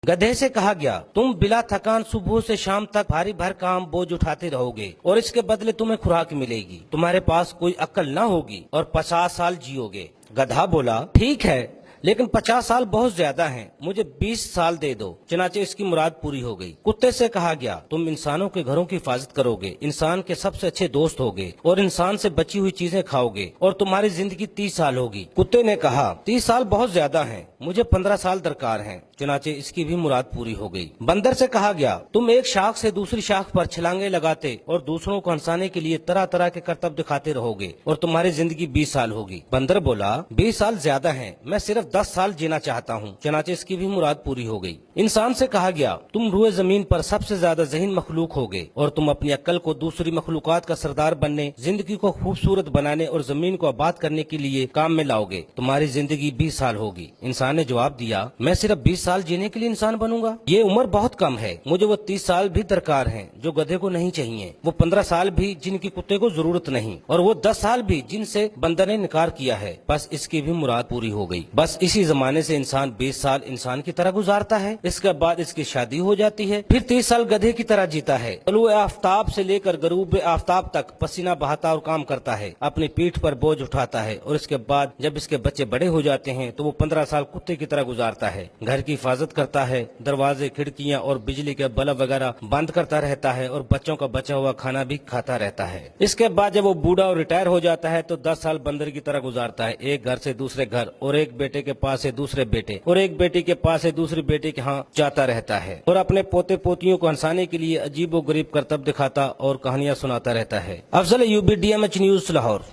गधे से कहा गया, तुम बिला थकान सुबह से शाम तक भारी भर काम बोझ उठाते रहोगे और इसके बदले तुम्हें खुराक मिलेगी। तुम्हारे पास कोई अक्ल न होगी और 50 साल जियोगे। गधा बोला, ठीक है, लेकिन 50 साल बहुत ज्यादा हैं, मुझे 20 साल दे दो। चनाचे इसकी मुराद पूरी हो गई। कुत्ते से कहा गया, तुम इंसानों के घरों की हिफाजत करोगे, इंसान के सबसे अच्छे दोस्त होगे और इंसान से बची हुई चीजें खाओगे और तुम्हारी जिंदगी 30 साल होगी। कुत्ते ने कहा, 30 साल बहुत ज्यादा हैं, मुझे 15 साल दरकार हैं। चुनाचे इसकी भी मुराद पूरी हो गई। बंदर से कहा गया, तुम एक शाख से दूसरी शाख पर छलांगे लगाते और दूसरों को हंसाने के लिए तरह तरह के करतब दिखाते रहोगे और तुम्हारी जिंदगी 20 साल होगी। बंदर बोला, 20 साल ज्यादा हैं, मैं सिर्फ 10 साल जीना चाहता हूँ। चुनाचे इसकी भी मुराद पूरी हो गई। इंसान से कहा गया, तुम रूए जमीन पर सबसे ज्यादा ज़हीन मखलूक होगे और तुम अपनी अक्ल को दूसरी मखलूकात का सरदार बनने, जिंदगी को खूबसूरत बनाने और जमीन को आबाद करने के लिए काम में लाओगे। तुम्हारी जिंदगी 20 साल होगी। इंसान ने जवाब दिया, मैं सिर्फ 20 साल जीने के लिए इंसान बनूंगा? ये उम्र बहुत कम है, मुझे वो 30 साल भी दरकार हैं जो गधे को नहीं चाहिए, वो 15 साल भी जिनकी कुत्ते को जरूरत नहीं, और वो 10 साल भी जिनसे बंदर ने इनकार किया है। बस इसकी भी मुराद पूरी हो गई। बस इसी जमाने से इंसान 20 साल इंसान की तरह गुजारता है, इसके बाद इसकी शादी हो जाती है, फिर 30 साल गधे की तरह जीता है। तलुए आफ्ताब से लेकर गरूब आफ्ताब तक पसीना बहाता और काम करता है, अपनी पीठ पर बोझ उठाता है, और इसके बाद जब इसके बच्चे बड़े हो जाते हैं तो वो 15 साल कुत्ते की तरह गुजारता है, घर की हिफाजत करता है, दरवाजे, खिड़कियां और बिजली के बल्ब वगैरह बंद करता रहता है और बच्चों का बचा हुआ खाना भी खाता रहता है। इसके बाद जब वो बूढ़ा और रिटायर हो जाता है तो 10 साल बंदर की तरह गुजारता है, एक घर से दूसरे घर और एक बेटे के पास से दूसरे बेटे और एक बेटी के पास से दूसरी बेटी के यहाँ जाता रहता है और अपने पोते पोतियों को हंसाने के लिए अजीब व गरीब करतब दिखाता और कहानियां सुनाता रहता है। Afzal Ayubi, DMH news, Lahore.